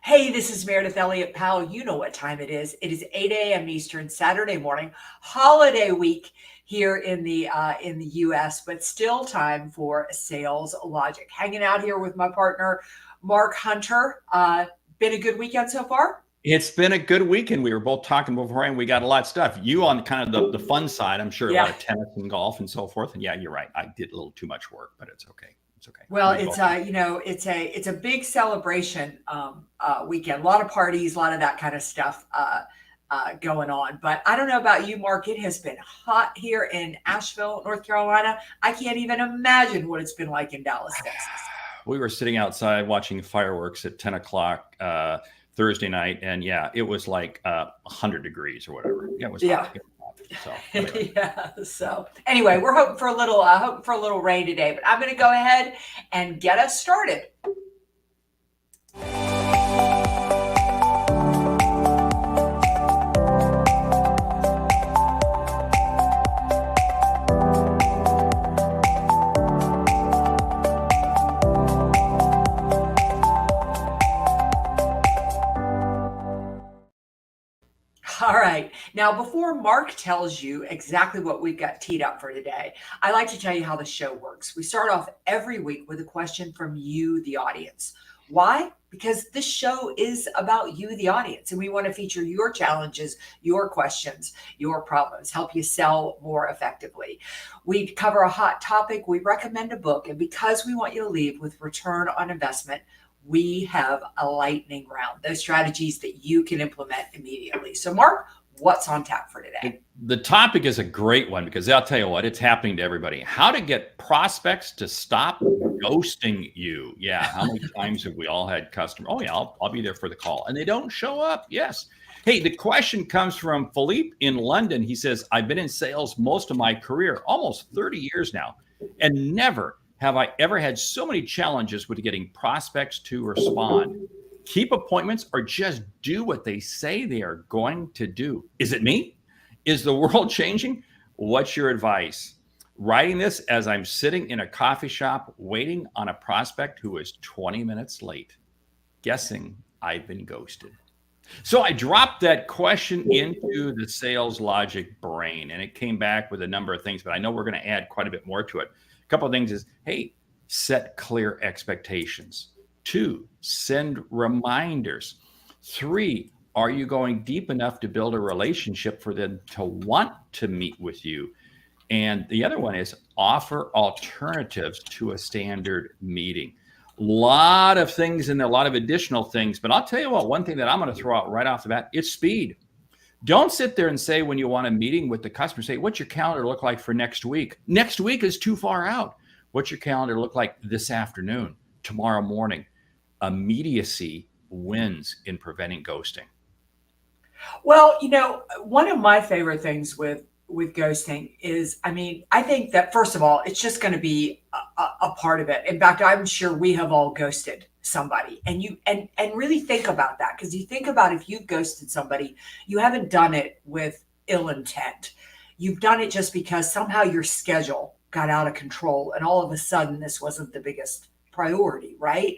Hey, this is Meredith Elliott Powell. You know what time it is. It is 8 a.m. Eastern, Saturday morning, holiday week here in the U.S., but still time for Sales Logic. Hanging out here with my partner, Mark Hunter. Been a good weekend so far? It's been a good weekend. We were both talking before, and we got a lot of stuff. You on kind of the fun side, I'm sure, a lot of tennis and golf and so forth. And yeah, you're right. I did a little too much work, but it's okay. It's okay. Well, it's a big celebration weekend. A lot of parties, a lot of that kind of stuff going on. But I don't know about you, Mark. It has been hot here in Asheville, North Carolina. I can't even imagine what it's been like in Dallas, Texas. We were sitting outside watching fireworks at 10 o'clock Thursday night, and yeah, it was like 100 degrees or whatever. Yeah, it was hot. So anyway. Yeah. So anyway, we're hoping for a little rain today, but I'm going to go ahead and get us started. All right. Now, before Mark tells you exactly what we've got teed up for today, I like to tell you how the show works. We start off every week with a question from you, the audience. Why? Because this show is about you, the audience, and we want to feature your challenges, your questions, your problems, help you sell more effectively. We cover a hot topic. We recommend a book. And because we want you to leave with return on investment, we have a lightning round, those strategies that you can implement immediately. So, Mark, what's on tap for today? The topic is a great one because I'll tell you what, it's happening to everybody. How to get prospects to stop ghosting you. Yeah. How many times have we all had customers? Oh, yeah, I'll be there for the call. And they don't show up. Yes. Hey, the question comes from Philippe in London. He says, I've been in sales most of my career, almost 30 years now, and never have I ever had so many challenges with getting prospects to respond. Keep appointments or just do what they say they are going to do. Is it me? Is the world changing? What's your advice? Writing this as I'm sitting in a coffee shop waiting on a prospect who is 20 minutes late, guessing I've been ghosted. So I dropped that question into the Sales Logic brain, and it came back with a number of things, but I know we're going to add quite a bit more to it. A couple of things is, hey, set clear expectations. 2, send reminders. 3, are you going deep enough to build a relationship for them to want to meet with you? And the other one is offer alternatives to a standard meeting. A lot of things and a lot of additional things, but I'll tell you what, one thing that I'm going to throw out right off the bat, it's speed. Don't sit there and say when you want a meeting with the customer, say, what's your calendar look like for next week? Next week is too far out. What's your calendar look like this afternoon, tomorrow morning? Immediacy wins in preventing ghosting. Well, one of my favorite things with ghosting is, I think that first of all, it's just going to be a part of it. In fact, I'm sure we have all ghosted somebody, and really think about that, because you think about if you've ghosted somebody, you haven't done it with ill intent. You've done it just because somehow your schedule got out of control, and all of a sudden this wasn't the biggest priority, right?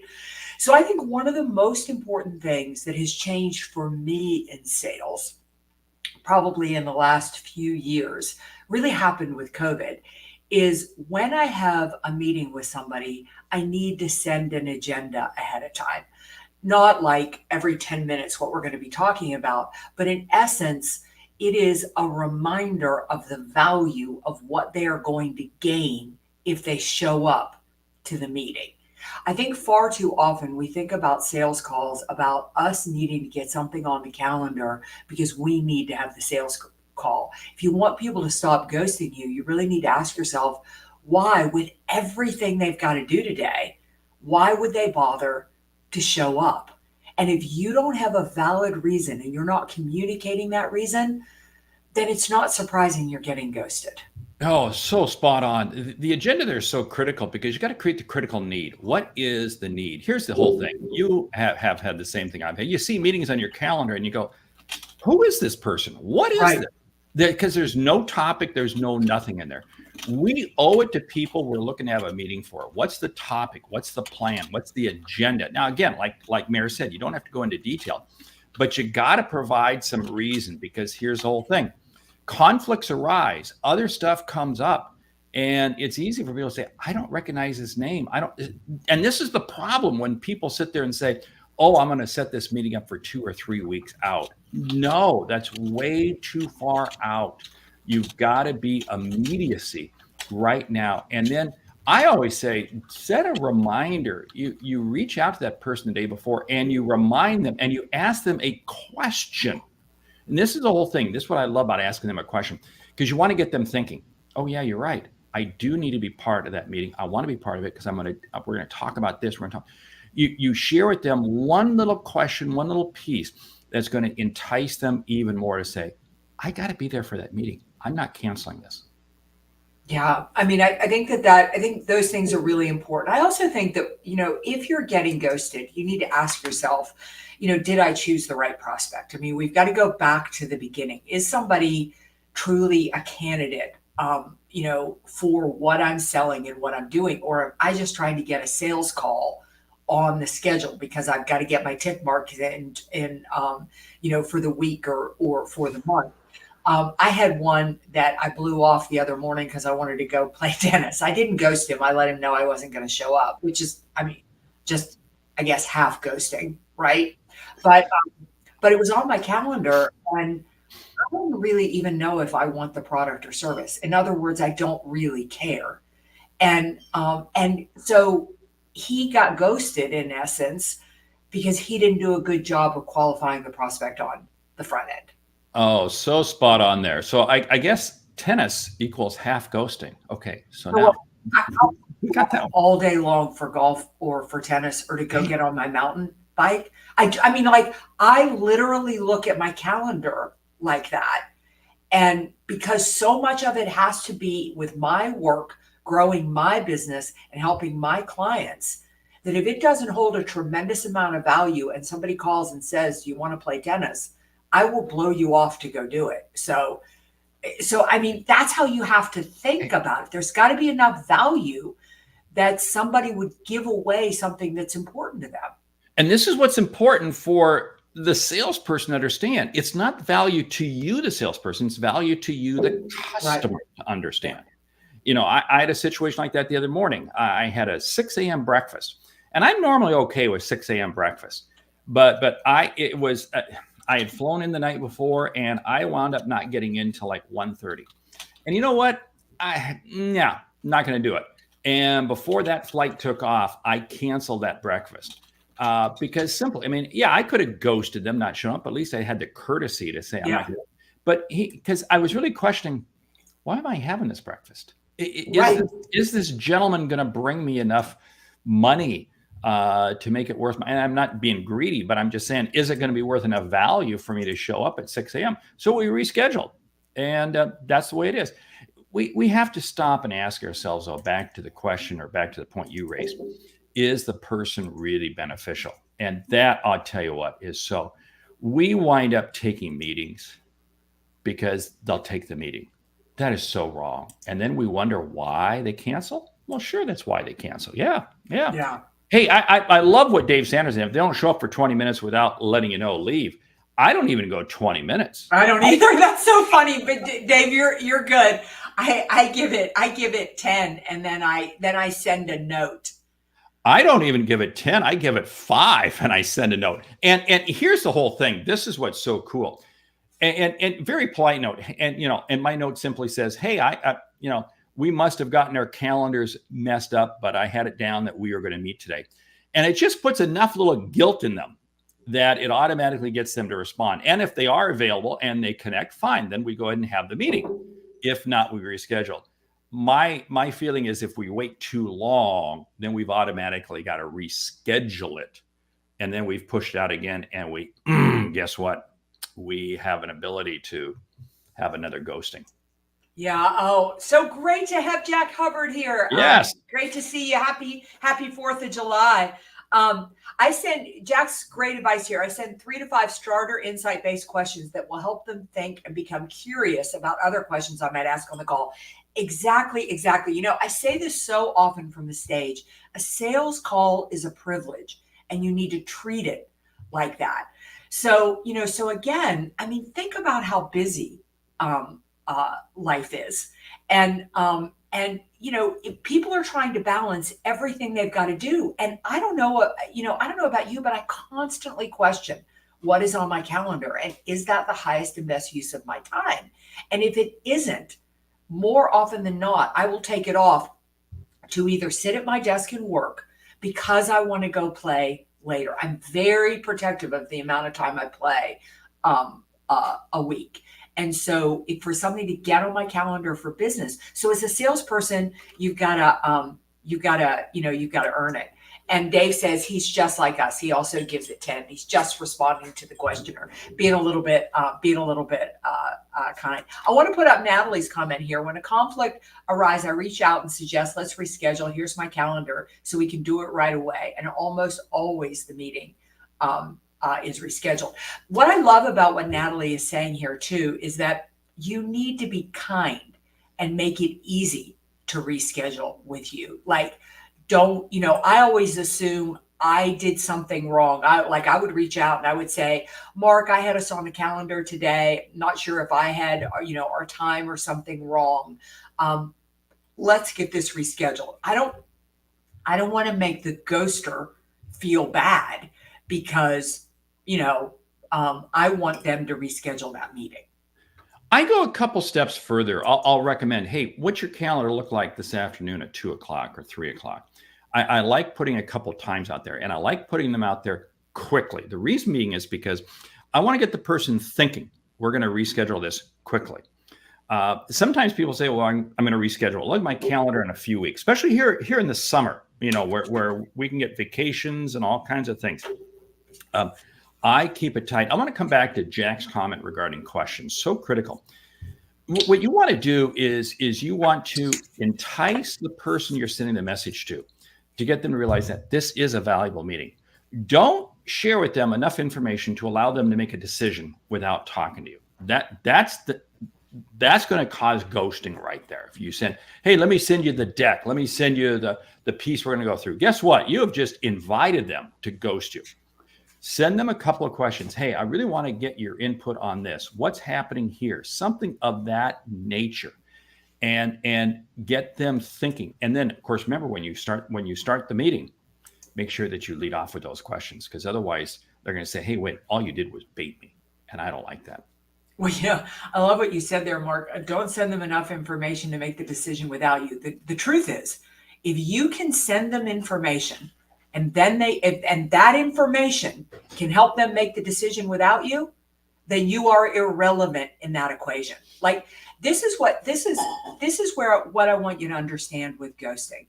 So I think one of the most important things that has changed for me in sales, probably in the last few years, really happened with COVID, is when I have a meeting with somebody, I need to send an agenda ahead of time. Not like every 10 minutes what we're going to be talking about, but in essence, it is a reminder of the value of what they are going to gain if they show up to the meeting. I think far too often we think about sales calls about us needing to get something on the calendar because we need to have the sales call. If you want people to stop ghosting you, you really need to ask yourself, why, with everything they've got to do today, why would they bother to show up? And if you don't have a valid reason and you're not communicating that reason, then it's not surprising you're getting ghosted. Oh, so spot on. The agenda there is so critical because you got to create the critical need. What is the need? Here's the whole thing. You have had the same thing I've had. You see meetings on your calendar and you go, who is this person? What is this? Because there's no topic, there's no nothing in there. We owe it to people we're looking to have a meeting for. What's the topic? What's the plan? What's the agenda? Now, again, like Mayor said, you don't have to go into detail, but you got to provide some reason, because here's the whole thing. Conflicts arise, other stuff comes up, and it's easy for people to say, I don't recognize his name. And this is the problem when people sit there and say, oh, I'm going to set this meeting up for 2 or 3 weeks out. No, that's way too far out. You've got to be immediacy right now. And then I always say, set a reminder. You reach out to that person the day before and you remind them and you ask them a question. And this is the whole thing. This is what I love about asking them a question, because you want to get them thinking, oh yeah, you're right. I do need to be part of that meeting. I want to be part of it because we're going to talk about this. We're going to talk. You share with them one little question, one little piece that's going to entice them even more to say, I got to be there for that meeting. I'm not canceling this. Yeah. I mean, I think I think those things are really important. I also think that, if you're getting ghosted, you need to ask yourself, did I choose the right prospect? I mean, we've got to go back to the beginning. Is somebody truly a candidate, for what I'm selling and what I'm doing? Or am I just trying to get a sales call on the schedule because I've got to get my tick mark in for the week or for the month? I had one that I blew off the other morning because I wanted to go play tennis. I didn't ghost him. I let him know I wasn't going to show up, which is, just, I guess, half ghosting, right? But it was on my calendar, and I don't really even know if I want the product or service. In other words, I don't really care. And so he got ghosted in essence because he didn't do a good job of qualifying the prospect on the front end. Oh, so spot on there. So I guess tennis equals half ghosting. Okay, so now we got that all day long for golf or for tennis or to go get on my mountain bike. I literally look at my calendar like that. And because so much of it has to be with my work, growing my business and helping my clients, that if it doesn't hold a tremendous amount of value and somebody calls and says, do you want to play tennis? I will blow you off to go do it. So that's how you have to think about it. There's got to be enough value that somebody would give away something that's important to them. And this is what's important for the salesperson to understand. It's not value to you, the salesperson. It's value to you, the customer, to understand. I had a situation like that the other morning. I had a 6 a.m. breakfast, and I'm normally okay with 6 a.m. breakfast, but I had flown in the night before, and I wound up not getting in till like 1:30. And you know what? Not going to do it. And before that flight took off, I canceled that breakfast because simply, I could have ghosted them, not shown up, but at least I had the courtesy to say I'm not going to. But because I was really questioning, why am I having this breakfast? Is this gentleman going to bring me enough money to make it worth and I'm not being greedy, but I'm just saying, is it going to be worth enough value for me to show up at 6 a.m.? So we rescheduled, and that's the way it is. We have to stop and ask ourselves, back to the question or back to the point you raised, is the person really beneficial? And that, I'll tell you what, is so. We wind up taking meetings because they'll take the meeting. That is so wrong. And then we wonder why they cancel. Well, sure, that's why they cancel. Yeah. Hey, I love what Dave Sanders said. If they don't show up for 20 minutes without letting you know, leave. I don't even go 20 minutes. I don't either. That's so funny. But Dave, you're good. I give it 10, and then I send a note. I don't even give it 10. I give it 5, and I send a note. And here's the whole thing. This is what's so cool. And very polite note. And my note simply says, hey, we must have gotten our calendars messed up, but I had it down that we are going to meet today. And it just puts enough little guilt in them that it automatically gets them to respond. And if they are available and they connect, fine, then we go ahead and have the meeting. If not, we reschedule. My feeling is if we wait too long, then we've automatically got to reschedule it. And then we've pushed it out again. And we, guess what? We have an ability to have another ghosting. Yeah. Oh, so great to have Jack Hubbard here. Yes. Great to see you. Happy 4th of July. I send Jack's great advice here. I send 3 to 5 starter insight-based questions that will help them think and become curious about other questions I might ask on the call. Exactly, exactly. I say this so often from the stage. A sales call is a privilege, and you need to treat it like that. So, so again, I mean, think about how busy life is. And if people are trying to balance everything they've got to do. And I don't know, I don't know about you, but I constantly question what is on my calendar and is that the highest and best use of my time? And if it isn't, more often than not, I will take it off to either sit at my desk and work because I want to go play later. I'm very protective of the amount of time I play a week. And so for something to get on my calendar for business. So as a salesperson, you've got to earn it. And Dave says he's just like us. He also gives it 10. He's just responding to the questioner, being a little bit kind. I want to put up Natalie's comment here. When a conflict arises, I reach out and suggest, let's reschedule. Here's my calendar so we can do it right away. And almost always the meeting is rescheduled. What I love about what Natalie is saying here too is that you need to be kind and make it easy to reschedule with you. Like, don't, I always assume I did something wrong. I would reach out and I would say, Mark, I had us on the calendar today. Not sure if I had, our time or something wrong. Let's get this rescheduled. I don't want to make the ghoster feel bad because, I want them to reschedule that meeting. I go a couple steps further. I'll recommend, hey, what's your calendar look like this afternoon at 2:00 or 3:00? I like putting a couple times out there, and I like putting them out there quickly. The reason being is because I want to get the person thinking we're going to reschedule this quickly. Sometimes people say, well, I'm going to reschedule. Look at my calendar in a few weeks, especially here in the summer, where we can get vacations and all kinds of things. I keep it tight. I want to come back to Jack's comment regarding questions. So critical. What you want to do is you want to entice the person you're sending the message to get them to realize that this is a valuable meeting. Don't share with them enough information to allow them to make a decision without talking to you. That's going to cause ghosting right there. If you send, hey, let me send you the deck. Let me send you the piece we're going to go through. Guess what? You have just invited them to ghost you. Send them a couple of questions. Hey, I really want to get your input on this. What's happening here? Something of that nature. And get them thinking. And then, of course, remember when you start the meeting, make sure that you lead off with those questions, because otherwise they're going to say, hey, wait, all you did was bait me. And I don't like that. Well, yeah, I love what you said there, Mark. Don't send them enough information to make the decision without you. The truth is, if you can send them information and then that information can help them make the decision without you, then you are irrelevant in that equation. Like, this is what I want you to understand with ghosting.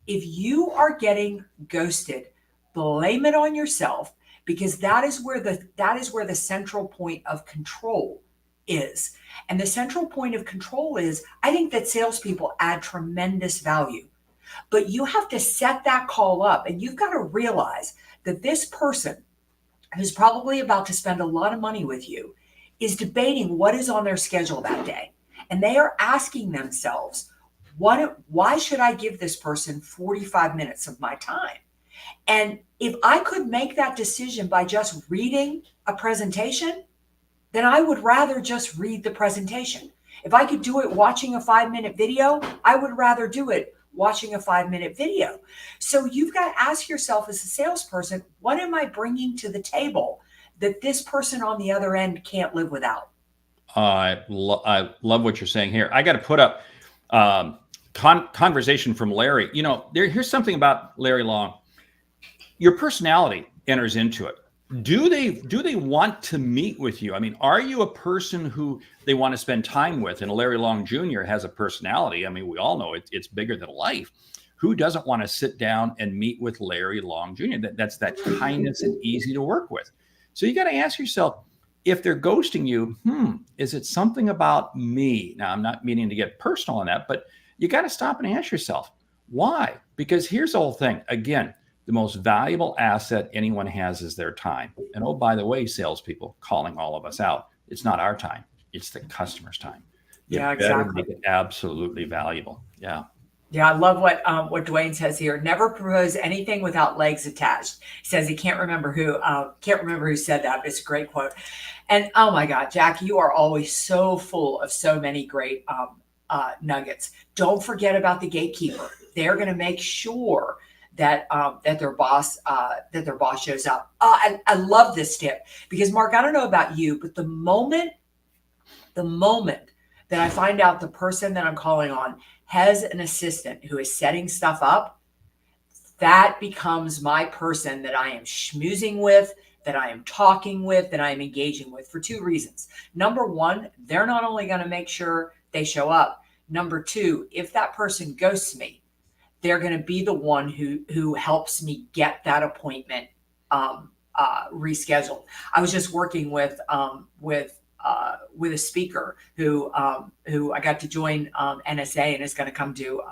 If you are getting ghosted, blame it on yourself, because that is where the central point of control is. And the central point of control is, I think that salespeople add tremendous value, but you have to set that call up, and you've got to realize that this person who's probably about to spend a lot of money with you is debating what is on their schedule that day. And they are asking themselves, why should I give this person 45 minutes of my time? And if I could make that decision by just reading a presentation, then I would rather just read the presentation. If I could do it watching a 5-minute video, I would rather do it watching a 5-minute video. So you've got to ask yourself as a salesperson, what am I bringing to the table that this person on the other end can't live without? I love what you're saying here. I got to put up conversation from Larry. Here's something about Larry Long. Your personality enters into it. Do they want to meet with you? I mean, are you a person who they want to spend time with? And Larry Long Jr. has a personality. I mean, we all know it's bigger than life. Who doesn't want to sit down and meet with Larry Long Jr.? That's that kindness and easy to work with. So you got to ask yourself, if they're ghosting you, is it something about me? Now, I'm not meaning to get personal on that, but you got to stop and ask yourself, why? Because here's the whole thing. Again, the most valuable asset anyone has is their time. And oh, by the way, salespeople calling all of us out, it's not our time, it's the customer's time. You Yeah, better exactly. make it absolutely valuable. Yeah. Yeah, I love what Dwayne says here. Never propose anything without legs attached. He says he can't remember who said that, but it's a great quote. And oh my God, Jack, you are always so full of so many great nuggets. Don't forget about the gatekeeper. They're going to make sure that that their boss shows up. I love this tip because Mark, I don't know about you, but the moment that I find out the person that I'm calling on has an assistant who is setting stuff up, that becomes my person that I am schmoozing with, that I am talking with, that I am engaging with for two reasons. Number one, they're not only going to make sure they show up. Number two, if that person ghosts me, they're going to be the one who helps me get that appointment rescheduled. I was just working with a speaker who I got to join NSA and is going to come to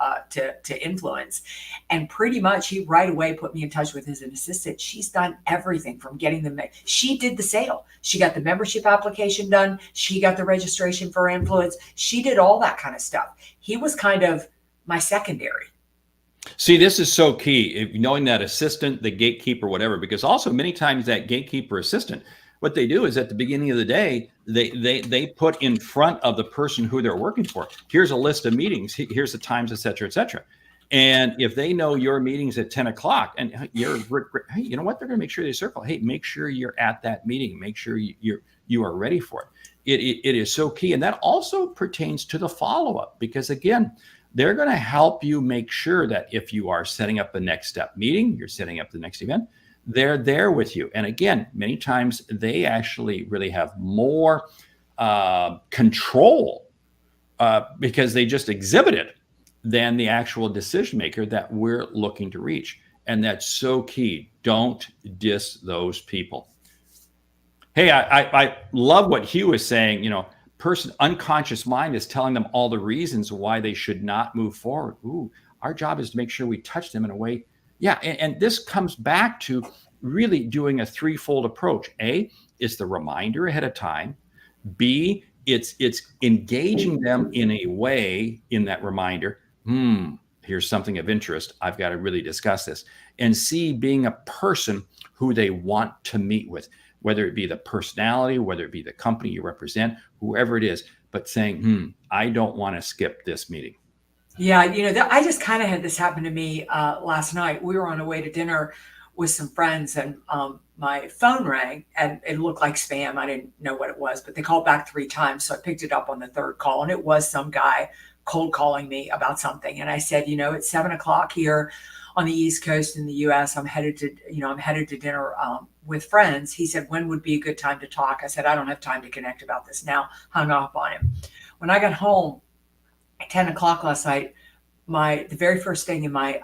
Influence, and pretty much he right away put me in touch with his assistant. She's done everything from getting she did the sale, she got the membership application done, she got the registration for Influence, she did all that kind of stuff. He was kind of my secondary. See, this is so key, knowing that assistant, the gatekeeper, whatever, because also many times that gatekeeper assistant, what they do is at the beginning of the day, they put in front of the person who they're working for, here's a list of meetings, here's the times, et cetera, et cetera. And if they know your meeting's at 10 o'clock and you're, hey, you know what, they're going to make sure they circle, hey, make sure you're at that meeting, make sure you are ready for it. It is so key. And that also pertains to the follow-up, because again, they're going to help you make sure that if you are setting up the next step meeting, you're setting up the next event, they're there with you. And again, many times they actually really have more control because they just exhibit it than the actual decision maker that we're looking to reach. And that's so key. Don't diss those people. Hey, I love what Hugh is saying. You know, unconscious mind is telling them all the reasons why they should not move forward. Ooh, our job is to make sure we touch them in a way. Yeah, and this comes back to really doing a threefold approach. A, it's the reminder ahead of time. B, it's engaging them in a way in that reminder. Here's something of interest. I've got to really discuss this. And C, being a person who they want to meet with, whether it be the personality, whether it be the company you represent, whoever it is, but saying, I don't want to skip this meeting. Yeah, I just kind of had this happen to me last night. We were on our way to dinner with some friends, and my phone rang, and it looked like spam. I didn't know what it was, but they called back 3 times, so I picked it up on the third call, and it was some guy cold calling me about something. And I said, it's 7 o'clock here on the East Coast in the U.S. I'm headed to dinner with friends. He said, when would be a good time to talk? I said, I don't have time to connect about this now. Hung up on him. When I got home at 10 o'clock last night, the very first thing in my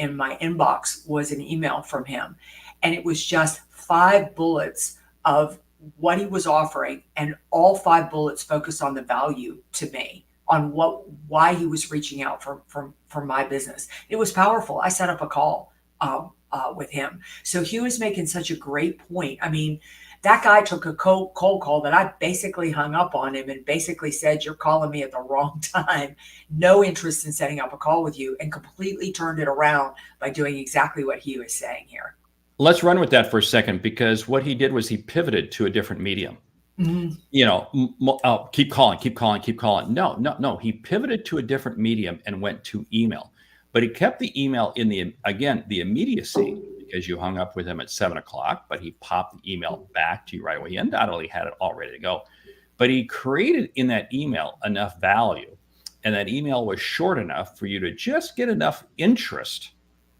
inbox was an email from him, and it was just 5 bullets of what he was offering, and all 5 bullets focused on the value to me, on why he was reaching out for my business. It was powerful. I set up a call with him. So Hugh is making such a great point. I mean, that guy took a cold call that I basically hung up on him and basically said, you're calling me at the wrong time. No interest in setting up a call with you, and completely turned it around by doing exactly what Hugh is saying here. Let's run with that for a second, because what he did was he pivoted to a different medium. Mm-hmm. Keep calling. No. He pivoted to a different medium and went to email, but he kept the email in the immediacy, because you hung up with him at 7 o'clock, but he popped the email back to you right away. He undoubtedly had it all ready to go, but he created in that email enough value, and that email was short enough for you to just get enough interest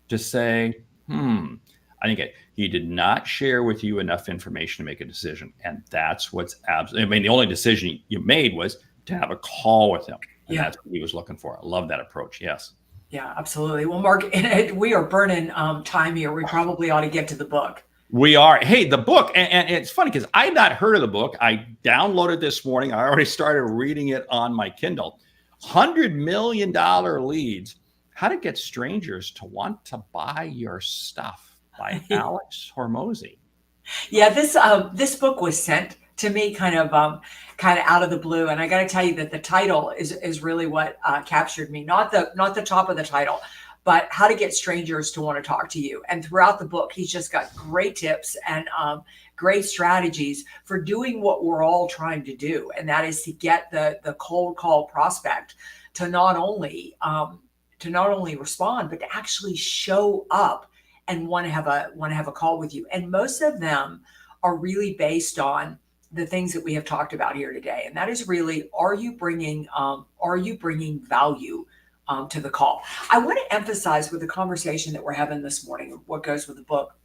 to say, I think he did not share with you enough information to make a decision. And that's what's the only decision you made was to have a call with him. And that's what he was looking for. I love that approach. Yes. Yeah, absolutely. Well, Mark, we are burning time here. We probably ought to get to the book. We are. Hey, the book. And it's funny because I had not heard of the book. I downloaded this morning. I already started reading it on my Kindle. $100 million leads, How to Get Strangers to Want to Buy Your Stuff by Alex Hormozy. Yeah, this book was sent to me kind of out of the blue, and I got to tell you that the title is really what captured me. Not the top of the title, but How to Get Strangers to Want to Talk to You. And throughout the book, he's just got great tips and great strategies for doing what we're all trying to do, and that is to get the cold call prospect to not only respond, but to actually show up and want to have a call with you. And most of them are really based on the things that we have talked about here today. And that is really, are you bringing value to the call? I want to emphasize with the conversation that we're having this morning, what goes with the book,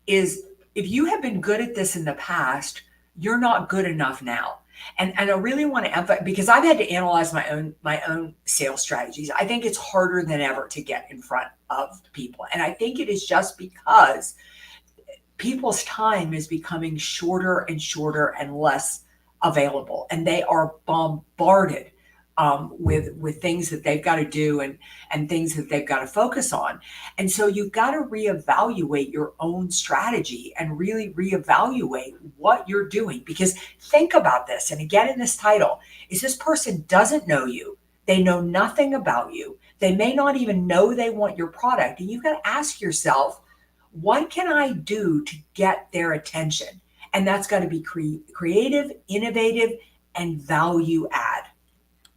is if you have been good at this in the past, you're not good enough now. And I really want to emphasize, because I've had to analyze my own sales strategies. I think it's harder than ever to get in front of people. And I think it is just because people's time is becoming shorter and shorter and less available. And they are bombarded with things that they've got to do and things that they've got to focus on. And so you've got to reevaluate your own strategy and really reevaluate what you're doing. Because think about this, and again in this title, is this person doesn't know you. They know nothing about you. They may not even know they want your product. And you've got to ask yourself, what can I do to get their attention? And that's got to be creative, innovative, and value add.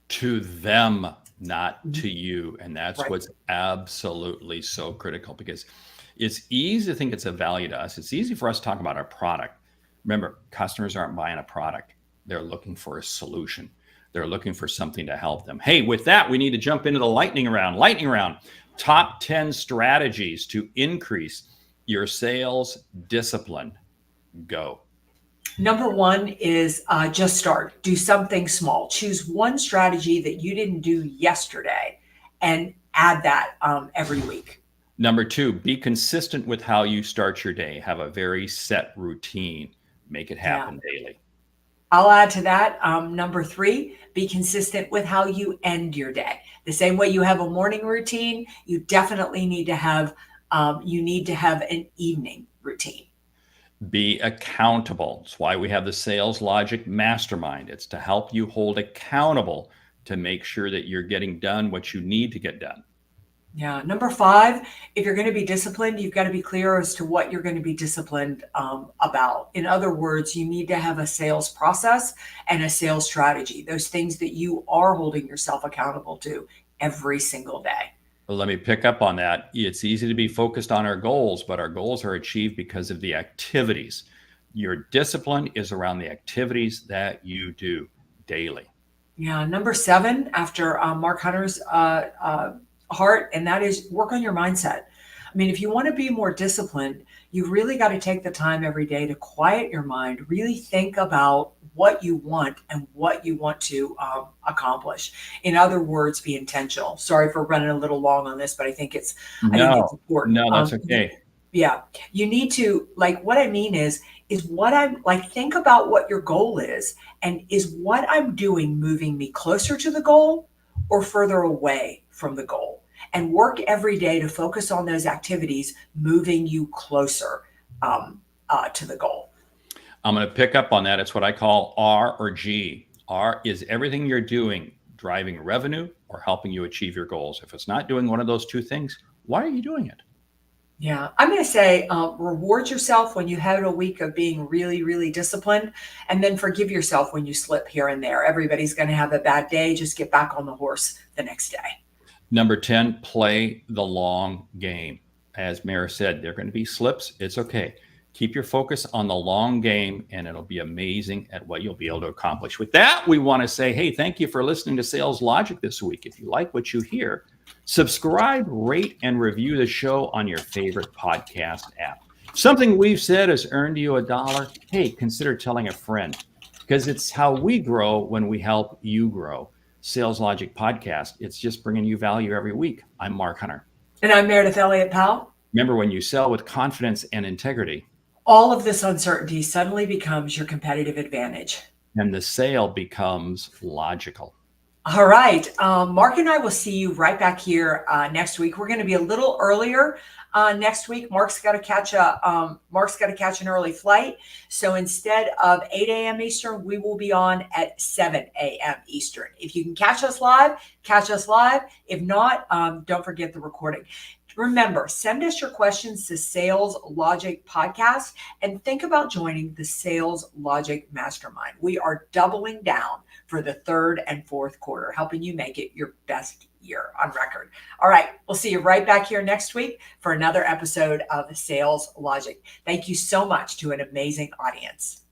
To them, not to you. And that's Right. what's absolutely so critical, because it's easy to think it's a value to us. It's easy for us to talk about our product. Remember, customers aren't buying a product. They're looking for a solution. They're looking for something to help them. Hey, with that, we need to jump into the lightning round. Lightning round, top 10 strategies to increase your sales discipline. Go. Number one is just start. Do something small. Choose one strategy that you didn't do yesterday and add that every week. Number two, be consistent with how you start your day. Have a very set routine. Make it happen daily. I'll add to that. Number three, be consistent with how you end your day. The same way you have a morning routine, you definitely need to have an evening routine. Be accountable. That's why we have the Sales Logic Mastermind. It's to help you hold accountable to make sure that you're getting done what you need to get done. Yeah. Number five, if you're going to be disciplined, you've got to be clear as to what you're going to be disciplined about. In other words, you need to have a sales process and a sales strategy, those things that you are holding yourself accountable to every single day. Well, let me pick up on that. It's easy to be focused on our goals, but our goals are achieved because of the activities. Your discipline is around the activities that you do daily. Yeah. Number seven, after Mark Hunter's heart, and that is work on your mindset. I mean, if you want to be more disciplined, you've really got to take the time every day to quiet your mind, really think about what you want and what you want to accomplish. In other words, be intentional. Sorry for running a little long on this, but I think it's important. No, that's okay. Yeah. You need to, like, what I mean is what I'm like, think about what your goal is, and is what I'm doing moving me closer to the goal or further away from the goal? And work every day to focus on those activities moving you closer to the goal. I'm going to pick up on that. It's what I call R or G. R is everything you're doing driving revenue or helping you achieve your goals. If it's not doing one of those two things, why are you doing it? Yeah, I'm going to say reward yourself when you had a week of being really, really disciplined, and then forgive yourself when you slip here and there. Everybody's going to have a bad day. Just get back on the horse the next day. Number 10, play the long game. As Mara said, there are going to be slips. It's okay. Keep your focus on the long game, and it'll be amazing at what you'll be able to accomplish. With that, we want to say, hey, thank you for listening to Sales Logic this week. If you like what you hear, subscribe, rate, and review the show on your favorite podcast app. Something we've said has earned you $1. Hey, consider telling a friend, because it's how we grow when we help you grow. Sales Logic Podcast. It's just bringing you value every week. I'm Mark Hunter. And I'm Meridith Elliott Powell. Remember, when you sell with confidence and integrity, all of this uncertainty suddenly becomes your competitive advantage. And the sale becomes logical. All right. Mark and I will see you right back here next week. We're going to be a little earlier next week. Mark's got to catch an early flight. So instead of 8 a.m. Eastern, we will be on at 7 a.m. Eastern. If you can catch us live, catch us live. If not, don't forget the recording. Remember, send us your questions to Sales Logic Podcast and think about joining the Sales Logic Mastermind. We are doubling down for the third and fourth quarter, helping you make it your best year on record. All right, we'll see you right back here next week for another episode of Sales Logic. Thank you so much to an amazing audience.